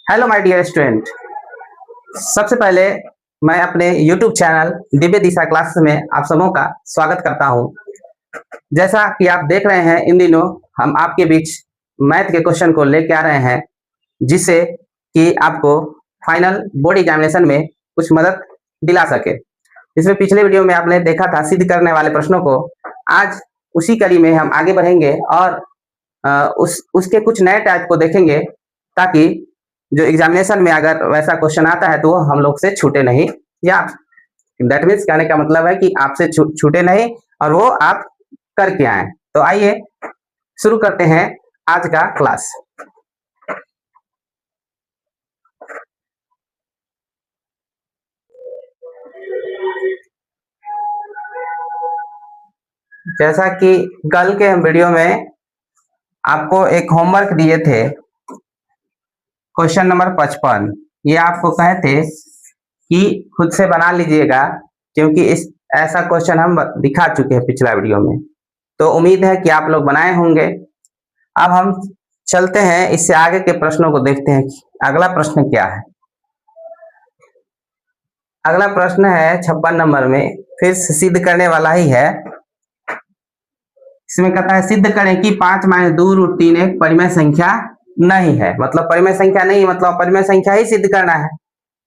Hello my dear student. सबसे पहले मैं अपने YouTube चैनल दिव्य दिशा क्लासेस में आप सबों का स्वागत करता हूं। जैसा कि आप देख रहे हैं, इन दिनों हम आपके बीच मैथ के क्वेश्चन को लेके आ रहे हैं, जिससे कि आपको फाइनल बोर्ड एग्जामिनेशन में कुछ मदद दिला सके। इसमें पिछले वीडियो में आपने देखा था सिद्ध करने वाले प्रश्नों को। आज उसी कड़ी में हम आगे बढ़ेंगे और उसके कुछ नए टाइप को देखेंगे, ताकि जो एग्जामिनेशन में अगर वैसा क्वेश्चन आता है तो वो हम लोग से छूटे नहीं, या दैट मीन्स कहने का मतलब है कि आपसे छूटे नहीं और वो आप करके आए। तो आइए शुरू करते हैं आज का क्लास। जैसा कि कल के वीडियो में आपको एक होमवर्क दिए थे, क्वेश्चन नंबर 55, ये आपको कहे थे कि खुद से बना लीजिएगा, क्योंकि इस ऐसा क्वेश्चन हम दिखा चुके हैं पिछला वीडियो में। तो उम्मीद है कि आप लोग बनाए होंगे। अब हम चलते हैं, इससे आगे के प्रश्नों को देखते हैं कि अगला प्रश्न क्या है। अगला प्रश्न है 56 नंबर में, फिर सिद्ध करने वाला ही है। इसमें कहता है सिद्ध करें कि 5 - 2√3 एक परिमेय संख्या नहीं है। मतलब परिमेय संख्या नहीं, मतलब परिमेय संख्या ही सिद्ध करना है।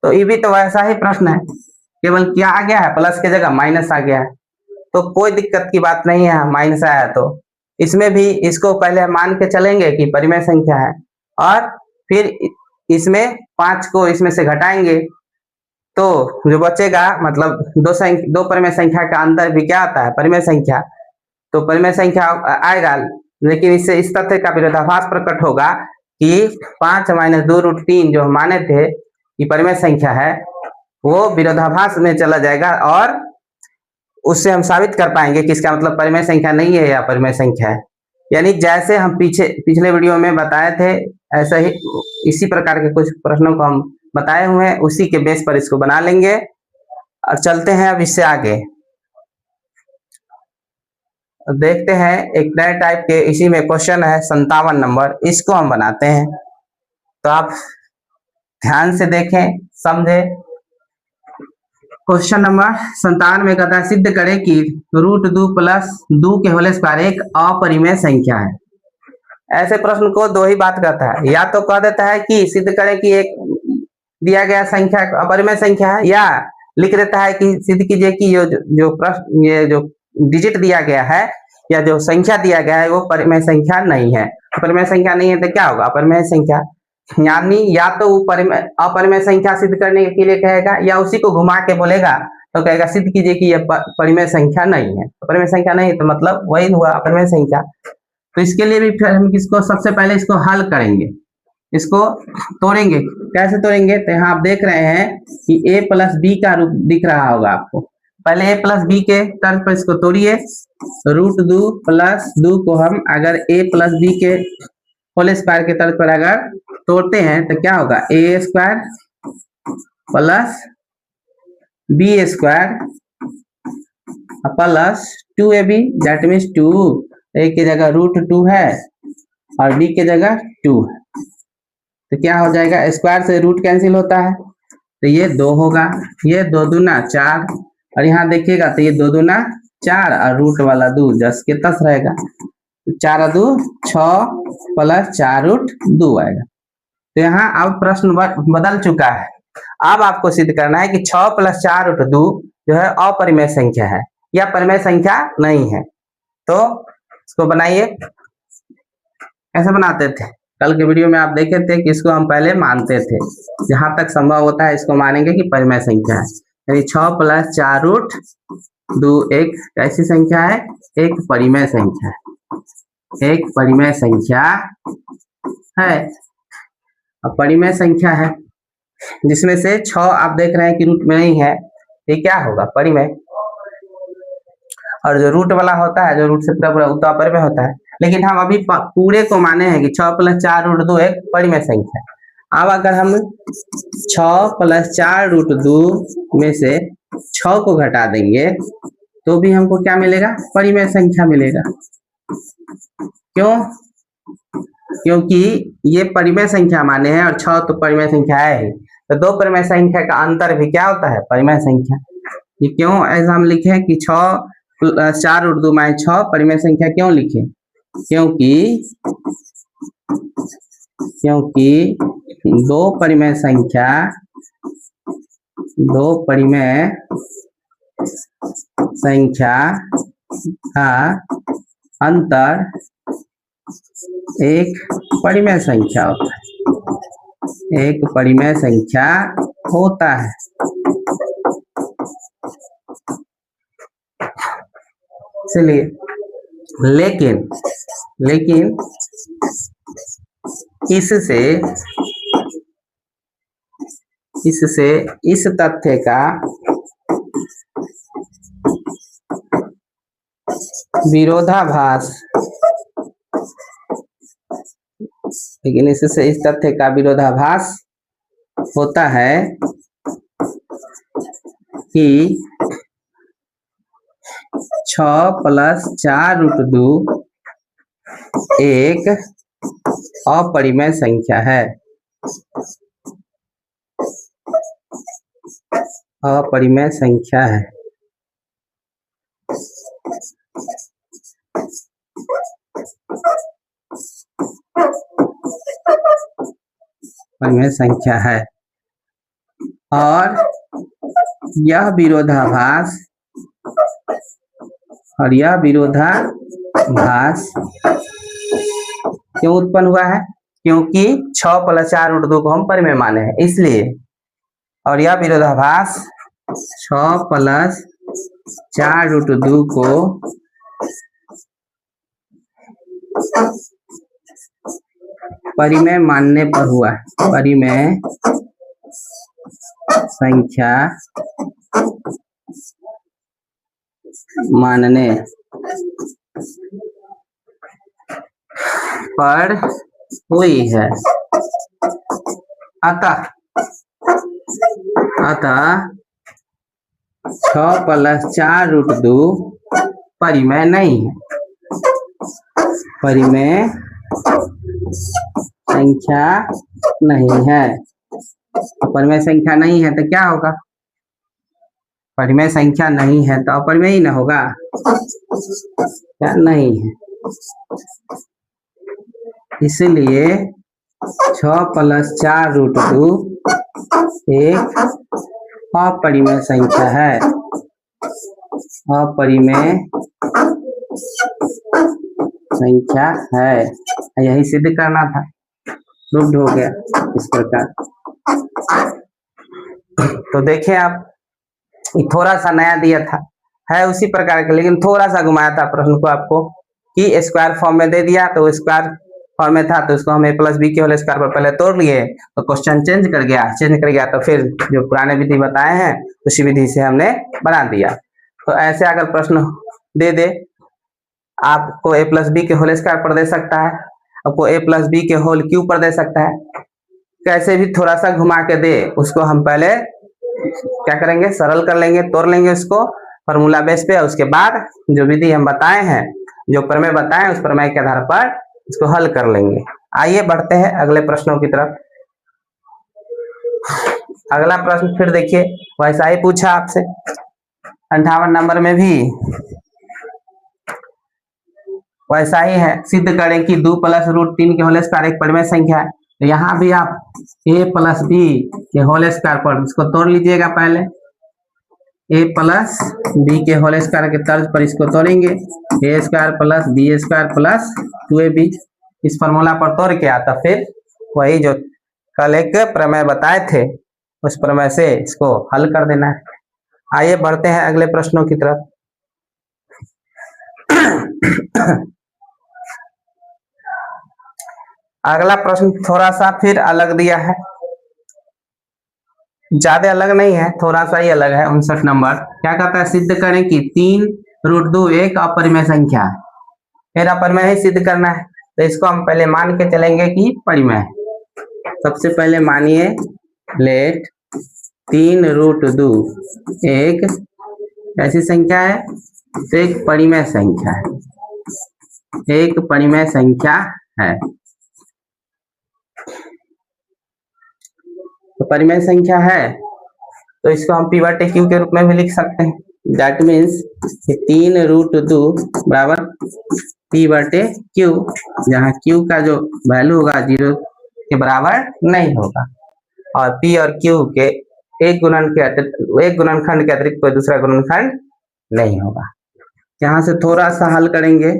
तो ये भी तो वैसा ही प्रश्न है, केवल क्या आ गया है, प्लस की जगह माइनस आ गया है। तो कोई दिक्कत की बात नहीं है, माइनस आया है तो इसमें भी इसको पहले मान के चलेंगे कि परिमेय संख्या है, और फिर इसमें 5 को इसमें से घटाएंगे तो जो बचेगा, मतलब दो परिमेय संख्या का अंतर भी क्या आता है, परिमेय संख्या। तो परिमेय संख्या आएगा, लेकिन इससे इस तथ्य का विरोधाभास प्रकट होगा कि 5 - 2√3 जो माने थे कि परिमेय संख्या है, वो विरोधाभास में चला जाएगा, और उससे हम साबित कर पाएंगे कि इसका मतलब परिमेय संख्या नहीं है या परिमेय संख्या है। यानी जैसे हम पिछले वीडियो में बताए थे, ऐसा ही इसी प्रकार के कुछ प्रश्नों को हम बताए हुए हैं, उसी के बेस पर इसको बना लेंगे और चलते हैं अब इससे आगे। देखते हैं एक नए टाइप के, इसी में क्वेश्चन है 57 नंबर, इसको हम बनाते हैं। तो आप ध्यान से देखें, समझे। क्वेश्चन नंबर 57 में कहता है सिद्ध करें कि √2 + 2 के होल स्क्वायर एक अपरिमेय संख्या है। ऐसे प्रश्न को दो ही बात कहता है, या तो कह देता है कि सिद्ध करें कि एक दिया गया संख्या अपरिमेय संख्या है, या लिख देता है कि सिद्ध कीजिए कि जो प्रश्न, ये जो डिजिट दिया गया है या जो संख्या दिया गया है वो परिमेय संख्या नहीं है। परिमेय संख्या नहीं है तो क्या होगा, अपरिमेय संख्या। यानी या तो वो अपरिमेय संख्या सिद्ध करने के लिए कहेगा, या उसी को घुमा के बोलेगा तो कहेगा सिद्ध कीजिए कि यह परिमेय संख्या नहीं है। परिमेय संख्या नहीं है तो मतलब वही हुआ अपरिमेय संख्या। तो इसके लिए भी फिर हम इसको सबसे पहले इसको हल करेंगे, इसको तोड़ेंगे। कैसे तोड़ेंगे, तो यहाँ आप देख रहे हैं कि a + b का रूप दिख रहा होगा आपको। पहले a + b के तर्ज पर इसको तोड़िए। √2 + 2 को हम अगर a + b के होल स्क्वायर के तर्ज पर अगर तोड़ते हैं तो क्या होगा, a² + b² plus 2ab, that means 2। a की जगह √2 है और b की जगह 2 है, तो क्या हो जाएगा, स्क्वायर से रूट कैंसिल होता है तो ये 2 होगा। ये 2 दूना 4, और यहाँ देखिएगा तो ये 2 दूना 4 और रूट वाला 2 10 के 10 रहेगा। तो 4 2 6 + 4√2 आएगा। तो यहाँ अब प्रश्न बदल चुका है। अब आपको सिद्ध करना है कि 6 + 4√2 जो है अपरिमेय संख्या है या परिमेय संख्या नहीं है। तो इसको बनाइए। कैसे बनाते थे, कल के वीडियो में आप देखे थे कि इसको हम पहले मानते थे, जहां तक संभव होता है इसको मानेंगे कि परिमेय संख्या है। यानी 6 + 4√2 एक कैसी संख्या है, एक परिमेय संख्या है, एक परिमेय संख्या है। अब परिमेय संख्या है जिसमें से 6 आप देख रहे हैं कि रूट में नहीं है, ये क्या होगा, परिमेय। और जो रूट वाला होता है, जो रूट से पूरा तो अपरिमेय होता है। लेकिन हम अभी पूरे को माने हैं कि 6 + 4√2 एक परिमेय संख्या है। अब अगर हम 6 + 4√2 में से 6 को घटा देंगे तो भी हमको क्या मिलेगा, परिमेय संख्या मिलेगा। क्यों, क्योंकि ये परिमेय संख्या माने हैं और 6 तो परिमेय संख्या है ही, तो दो परिमेय संख्या का अंतर भी क्या होता है, परिमेय संख्या। ये क्यों ऐसा हम लिखे कि 4√2 - 6 परिमेय संख्या क्यों लिखे, क्योंकि दो परिमेय संख्या का अंतर एक परिमेय संख्या होता है, इसलिए लेकिन इससे इस तथ्य का विरोधाभास होता है कि 6 + 4√2 एक अपरिमेय संख्या है। परिमेय संख्या है और यह विरोधाभास क्यों उत्पन्न हुआ है, क्योंकि 6 + 4√2 को हम परिमेय माने हैं इसलिए, और यह विरोधाभास 6 + 4√2 को परिमेय मानने पर हुआ, परिमेय संख्या मानने पर हुई है। अतः 6 + 4√2 परिमेय नहीं है, परिमेय संख्या नहीं है। परिमेय संख्या नहीं है तो क्या होगा, परिमेय संख्या नहीं है तो अपरिमेय ही ना होगा, क्या नहीं है। इसलिए 6 + 4√2 एक अपरिमेय संख्या है, अपरिमेय संख्या है। यही सिद्ध करना था, प्रूव्ड हो गया इस प्रकार। तो देखिए आप, थोड़ा सा नया दिया था, है उसी प्रकार का, लेकिन थोड़ा सा घुमाया था प्रश्न को आपको कि स्क्वायर फॉर्म में दे दिया, तो स्क्वायर फॉर्म में था तो इसको हम a + b के होल स्क्वायर पर पहले तोड़ लिए, तो क्वेश्चन चेंज कर गया, तो फिर जो पुराने विधि बताए हैं उसी विधि से हमने बना दिया। तो ऐसे अगर प्रश्न दे दे, आपको a + b के होल स्क्वायर पर दे सकता है, आपको a + b के होल क्यूब पर दे सकता है, कैसे भी थोड़ा सा घुमा के दे, उसको हम पहले क्या करेंगे, सरल कर लेंगे, तोड़ लेंगे उसको फॉर्मूला बेस पे, उसके बाद जो विधि हम बताए हैं, जो प्रमेय बताए उस प्रमेय के आधार पर इसको हल कर लेंगे। आइए बढ़ते हैं अगले प्रश्नों की तरफ। अगला प्रश्न फिर देखिए वैसा ही पूछा आपसे, 58 नंबर में भी वैसा ही है, सिद्ध करें कि 2 + √3 के होल स्क्वायर एक परिमेय संख्या है। तो यहाँ भी आप a + b के होल स्क्वायर पर इसको तोड़ लीजिएगा, पहले a + b के होल स्क्वायर के तर्ज पर इसको तोड़ेंगे, a² + b² + 2ab, इस फॉर्मूला पर तोड़ के आता, फिर वही जो कल एक प्रमेय बताए थे उस प्रमेय से इसको हल कर देना है। आइए बढ़ते हैं अगले प्रश्नों की तरफ। अगला प्रश्न थोड़ा सा फिर अलग दिया है, ज्यादा अलग नहीं है, थोड़ा सा ही अलग है। 59 नंबर क्या कहता है, सिद्ध करें कि 3√2 एक अपरिमेय संख्या है। फिर अपरिमेय ही सिद्ध करना है, तो इसको हम पहले मान के चलेंगे कि परिमेय है। सबसे पहले मानिए, लेट 3√2 एक ऐसी संख्या है, तो एक परिमेय संख्या है, एक परिमेय संख्या है। तो परिमेय संख्या है तो इसको हम p बटे q के रूप में भी लिख सकते हैं। दैट मीन्स 3√2 बराबर p बटे q, जहाँ q का जो वैल्यू होगा 0 के बराबर नहीं होगा और p और q के एक गुणनखंड के अतिरिक्त कोई दूसरा गुणनखंड नहीं होगा। यहाँ से थोड़ा सा हल करेंगे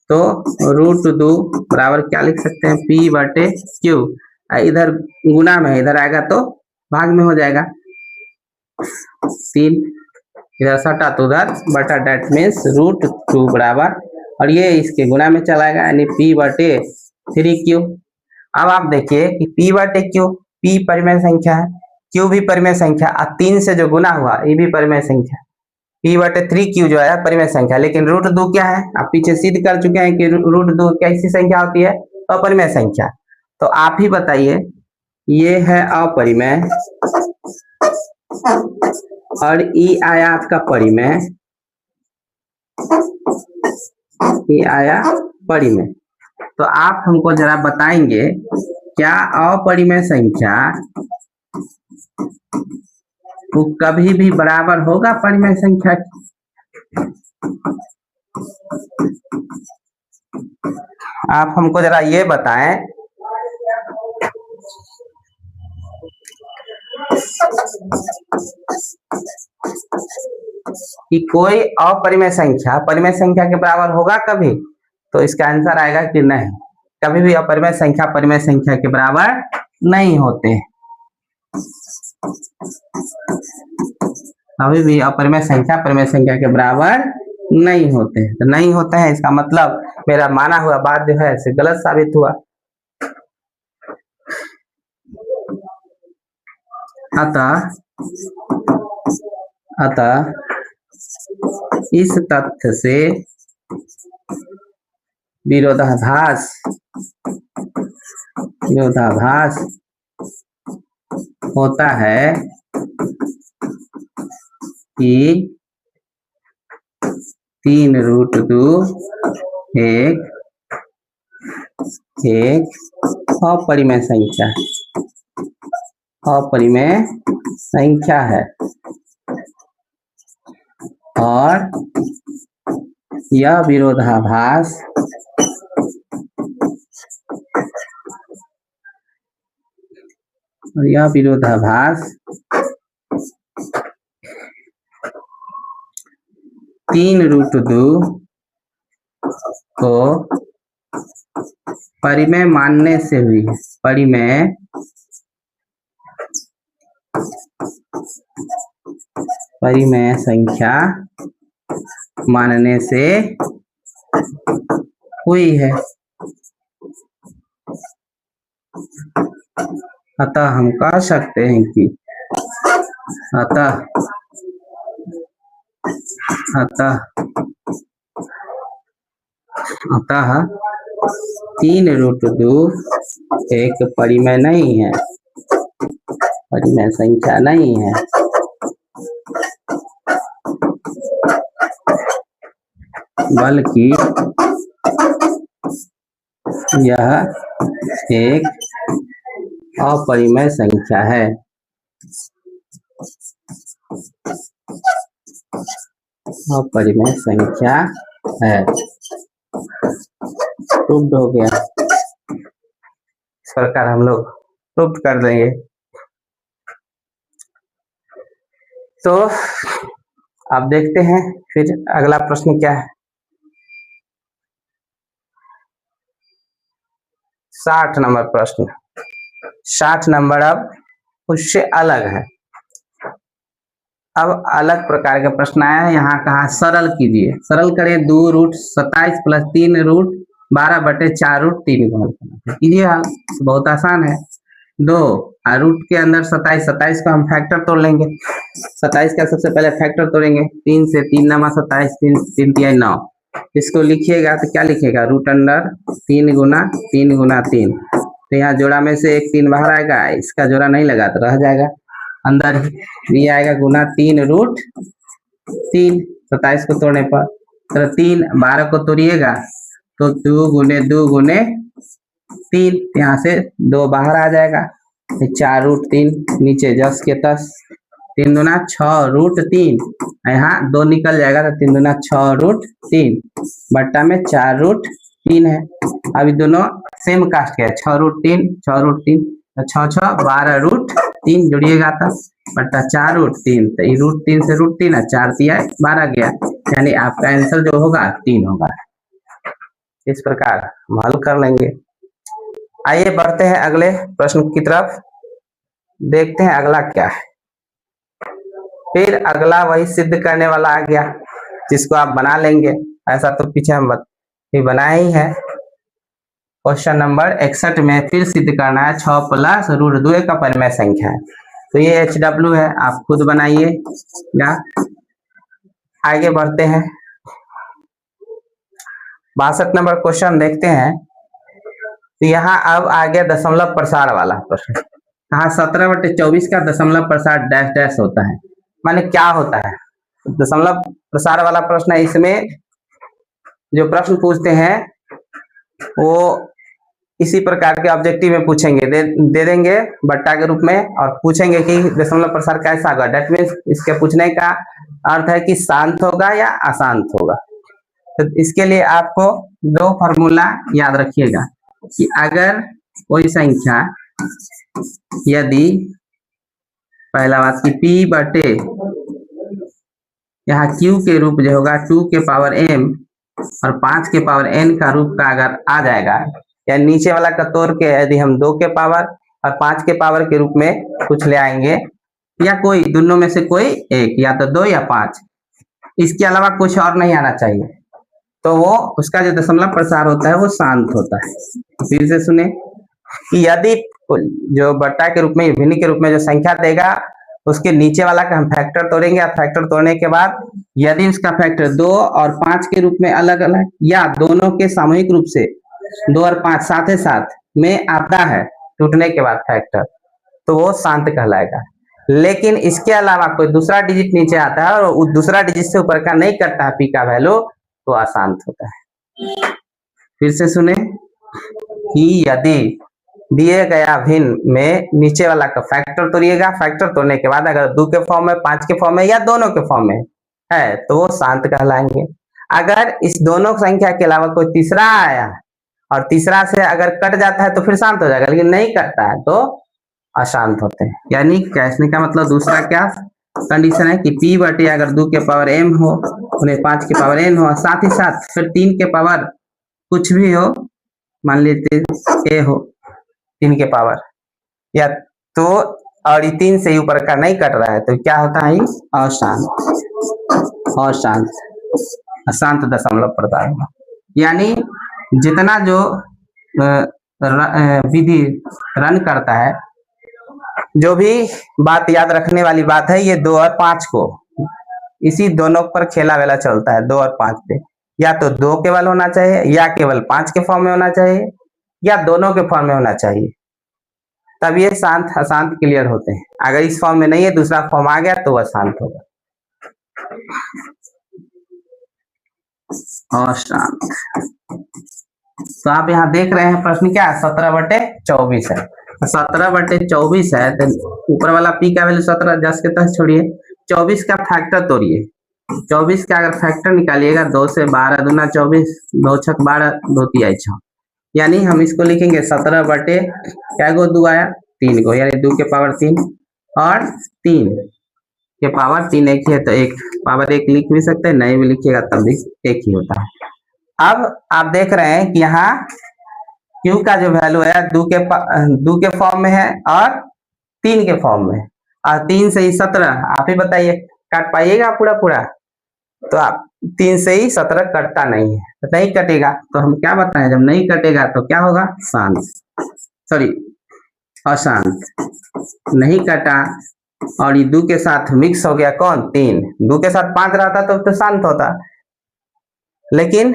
तो √2 बराबर क्या लिख सकते हैं, p बटे q, इधर गुना में इधर आएगा तो भाग में हो जाएगा, 3 इधर सटा तो उधर बटा, डेट मीन्स √2 बराबर, और ये इसके गुना में चलाएगा यानी p बटे 3q। अब आप देखिए कि p बटे q, p परिमेय संख्या है, q भी परिमेय संख्या, 3 से जो गुना हुआ ये भी परिमेय संख्या, p बटे 3q जो है परिमेय संख्या, लेकिन √2 क्या है, आप पीछे सिद्ध कर चुके हैं कि √2 कैसी संख्या होती है, अपरिमेय संख्या। तो आप ही बताइए, ये है अपरिमेय और ई आया आपका परिमेय, ये आया परिमेय। तो आप हमको जरा बताएंगे क्या अपरिमेय संख्या वो कभी भी बराबर होगा परिमेय संख्या की? आप हमको जरा ये बताएं कि कोई अपरिमेय संख्या परिमेय संख्या के बराबर होगा कभी? तो इसका आंसर आएगा कि नहीं, कभी भी अपरिमेय संख्या परिमेय संख्या के बराबर नहीं होते, कभी भी अपरिमेय संख्या परिमेय संख्या के बराबर नहीं होते। तो नहीं होते हैं इसका मतलब मेरा माना हुआ बात जो है इसे गलत साबित हुआ। अतः इस तथ्य से विरोधाभास होता है कि 3√2 एक अपरिमेय संख्या है और यह विरोधाभास तीन √2 को परिमेय मानने से हुई है, परिमेय संख्या मानने से हुई है। अतः हम कह सकते हैं कि अतः 3√2 एक परिमेय नहीं है, परिमेय संख्या नहीं है, बल्कि यह एक अपरिमेय संख्या है। अपरिमेय संख्या है, प्रूव्ड हो गया, इस प्रकार हम लोग प्रूव कर देंगे। तो अब देखते हैं फिर अगला प्रश्न क्या है। 60 नंबर प्रश्न, 60 नंबर अब उससे अलग है। अब अलग प्रकार का प्रश्न आया है, यहाँ कहा सरल कीजिए, सरल करें 2√27 प्लस 3√12 बटे 4√3 कीजिए हल, बहुत आसान है। 2 रूट के अंदर 27 को हम फैक्टर तोड़ लेंगे, 27 का सबसे पहले फैक्टर तोड़ेंगे, 3 से 3 नमा 27, 3 3 9, इसको लिखिएगा तो क्या लिखिएगा, √3 गुना 3 गुना 3, तो यहाँ जोड़ा में से एक 3 बाहर आएगा, इसका जोड़ा नहीं लगा तो रह जाएगा, अंदर ये आएगा गुना 3√3, 27 को तोड़ने पर, तो 3 12 को तोड़िएगा तो 2 गुने 2 गुने 3, यहाँ से 2 बाहर आ जाएगा, 4√3 नीचे 10 के 10, 3 दूना 6√3, यहाँ 2 निकल जाएगा तो 3 दूना 6√3 बट्टा में 4√3 है। अभी दोनों सेम कास्ट के है, 6√3 6√3 तो 6 6 12√3 जोड़िएगा तो बट्टा 4√3, तो √3 से √3 है, 4 दिया 12 गया, यानी आपका आंसर जो होगा 3 होगा। इस प्रकार हम हल कर लेंगे। आइए बढ़ते हैं अगले प्रश्न की तरफ, देखते हैं अगला क्या है। फिर अगला वही सिद्ध करने वाला आ गया, जिसको आप बना लेंगे, ऐसा तो पीछे हम बनाए ही है। क्वेश्चन नंबर 61 में फिर सिद्ध करना है 6 + √2 का परिमेय संख्या है, तो ये HW है, आप खुद बनाइए या आगे बढ़ते हैं। 62 नंबर क्वेश्चन देखते हैं। तो यहाँ अब आ गया दशमलव प्रसार वाला प्रश्न। कहा 17/24 का दशमलव प्रसार डैश डैश होता है, माने क्या होता है? दशमलव प्रसार वाला प्रश्न है। इसमें जो प्रश्न पूछते हैं वो इसी प्रकार के ऑब्जेक्टिव में पूछेंगे, दे देंगे बट्टा के रूप में, और पूछेंगे कि दशमलव प्रसार कैसा होगा। डेट मीन्स इसके पूछने का अर्थ है कि शांत होगा या अशांत होगा। तो इसके लिए आपको 2 फार्मूला याद रखिएगा कि अगर कोई संख्या, यदि पहला बात कि P/, यहाँ Q के रूप जो होगा 2 के पावर m और 5 के पावर n का रूप का अगर आ जाएगा, या नीचे वाला का तोड़ के यदि हम 2 के पावर और 5 के पावर के रूप में कुछ ले आएंगे, या कोई दोनों में से कोई एक, या तो 2 या 5, इसके अलावा कुछ और नहीं आना चाहिए, तो वो उसका जो दशमलव प्रसार होता है वो शांत होता है। फिर से सुने कि यदि जो बट्टा के रूप में, भिन्न के रूप में जो संख्या देगा, उसके नीचे वाला का हम फैक्टर तोड़ेंगे, और फैक्टर तोड़ने के बाद यदि उसका फैक्टर 2 और 5 के रूप में अलग अलग, या दोनों के सामूहिक रूप से 2 और 5 साथ ही साथ में आता है टूटने के बाद फैक्टर, तो वो शांत कहलाएगा। लेकिन इसके अलावा कोई दूसरा डिजिट नीचे आता है और उस दूसरा डिजिट से ऊपर का नहीं करता है पी का वैल्यू, तो अशांत होता है। फिर से सुने कि यदि दिए गया भिन्न में नीचे वाला का फैक्टर तोड़िएगा, फैक्टर तोड़ने के बाद अगर 2 के फॉर्म में, 5 के फॉर्म में या दोनों के फॉर्म में है, तो वो शांत कहलाएंगे। अगर इस दोनों संख्या के अलावा कोई तीसरा आया और तीसरा से अगर कट जाता है तो फिर शांत हो जाएगा, लेकिन नहीं कटता है तो अशांत होते हैं। यानी कहने का मतलब दूसरा क्या कंडीशन है कि P/, अगर 2 के पावर m हो, उन्हें 5 के पावर n हो, साथ ही साथ फिर 3 के पावर कुछ भी हो, मान लीजिए a हो 3 के पावर, या तो और 3 से ऊपर का नहीं कट रहा है, तो क्या होता है? अशांत। अशांत, अशांत दशमलव प्रसार। यानी जितना जो विधि रन करता है, जो भी बात याद रखने वाली बात है, ये 2 और 5 को, इसी दोनों पर खेला वेला चलता है। 2 और 5 पे या तो 2 केवल होना चाहिए, या केवल 5 के फॉर्म में होना चाहिए, या दोनों के फॉर्म में होना चाहिए, तब ये शांत अशांत क्लियर होते हैं। अगर इस फॉर्म में नहीं है, दूसरा फॉर्म आ गया, तो वह शांत होगा। अशांत। तो आप यहाँ देख रहे हैं प्रश्न क्या है, 17/24 है। 17/24 है तो ऊपर वाला P का वैल्यू 17, 10 के 10 छोड़िए, 24 का फैक्टर तोड़िए। 24 का अगर फैक्टर निकालिएगा, 2 से 12 दूना 24, 2 छक 12, 2 तिया 6, यानी हम इसको लिखेंगे 17/ क्या गो 2 आया 3 को, यानी 2 के पावर 3 और 3 के पावर 3 एक ही है, तो 1 पावर 1 लिख भी सकते हैं, नहीं भी लिखिएगा तब भी एक ही होता है। अब आप देख रहे हैं कि यहाँ Q का जो वैल्यू है 2 के फॉर्म में है और 3 के फॉर्म में, और 3 से ही 17, आप ही बताइए काट पाइएगा पूरा पूरा? तो आप 3 से ही 17 कटता नहीं है, तो नहीं कटेगा, तो हम क्या बताएं, जब नहीं कटेगा तो क्या होगा? शांत, सॉरी अशांत। नहीं कटा और ये 2 के साथ मिक्स हो गया, कौन? 3। 2 के साथ 5 रहता तो शांत होता, लेकिन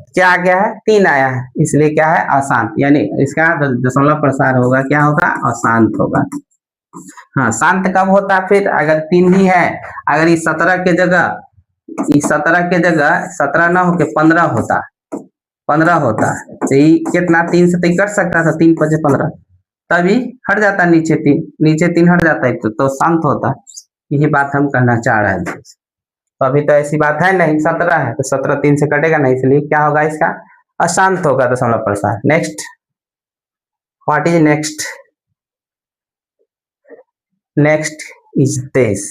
क्या आ गया है? 3 आया है, इसलिए क्या है? अशांत। यानी इसका दशमलव प्रसार होगा, क्या होगा? अशांत होगा। हाँ, शांत कब होता? फिर अगर 3 ही है, अगर इस 17 के जगह 17 ना होके 15 होता, 15 होता है। तो ये कितना 3 से तो कट सकता था, 3 5 15, तभी हट जाता नीचे 3, नीचे 3 हट जाता है तो शांत होता है। यही बात हम कहना चाह रहे हैं। तो अभी तो ऐसी बात है नहीं, 17 है तो 17 3 से कटेगा नहीं, इसलिए क्या होगा इसका अशांत होगा दशमलव प्रसार। Next, what is next? Next is this,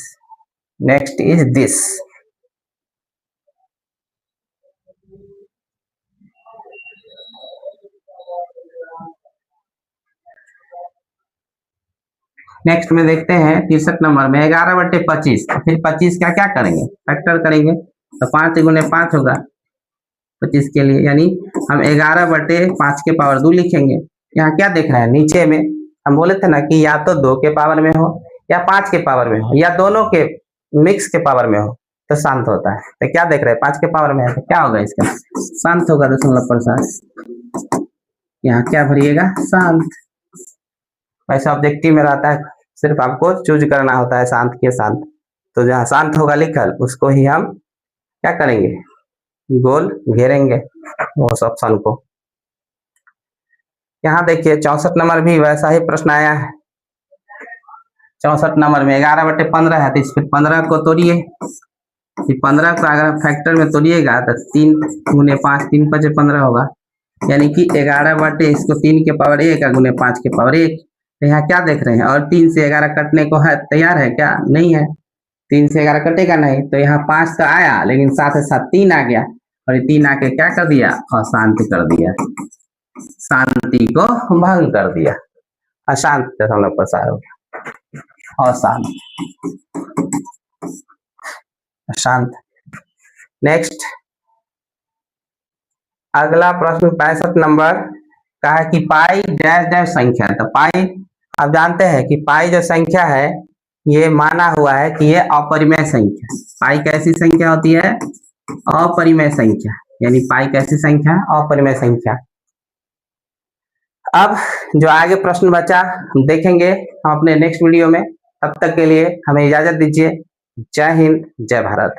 next is this. Next में देखते हैं 63 नंबर में 11/25, फिर 25 का क्या करेंगे, फैक्टर करेंगे, तो 5 गुने 5 होगा 25 के लिए, यानी हम 11/5 के पावर 2 लिखेंगे। यहाँ क्या देख रहे हैं नीचे में, हम बोले थे ना कि या तो 2 के पावर में हो या 5 के पावर में हो या दोनों के मिक्स के पावर में हो तो शांत होता है। तो क्या देख रहे हैं 5 के पावर में है तो क्या होगा इसका शांत होगा दशमलव प्रसार। यहाँ क्या भरिएगा शांत, वैसे ऑब्जेक्टिव में रहता है, सिर्फ आपको चूज करना होता है शांत के शांत। तो जहाँ शांत होगा लिखल उसको ही हम क्या करेंगे, गोल घेरेंगे उस ऑप्शन को। यहाँ देखिए 64 नंबर भी वैसा ही प्रश्न आया है। 64 नंबर में 11/15 है तो इस 15 को तोड़िए, 15 को अगर फैक्टर में तोड़िएगा तो 3 गुने 5, 3 5 15 होगा, यानी कि 11 इसको 3 के पावर 1 गुने 5 के पावर 1। तो यहाँ क्या देख रहे हैं, और 3 से 11 कटने को है तैयार है क्या, नहीं है, 3 से 11 कटेगा नहीं, तो यहाँ 5 तो आया लेकिन साथ ही साथ 3 आ गया, और ये 3 आके क्या कर दिया, अशांत कर दिया, शांति को भंग कर दिया, अशांत दशमलव प्रसार हो गया, अशांत, अशांत। नेक्स्ट, अगला प्रश्न 65 नंबर का है कि पाई डैश डैश संख्या। तो पाई आप जानते हैं कि पाई जो संख्या है ये माना हुआ है कि ये अपरिमेय संख्या। पाई कैसी संख्या होती है, अपरिमेय संख्या, यानी पाई कैसी संख्या है, अपरिमेय संख्या। अब जो आगे प्रश्न बचा हम देखेंगे हम अपने नेक्स्ट वीडियो में, तब तक के लिए हमें इजाजत दीजिए। जय हिंद, जय भारत।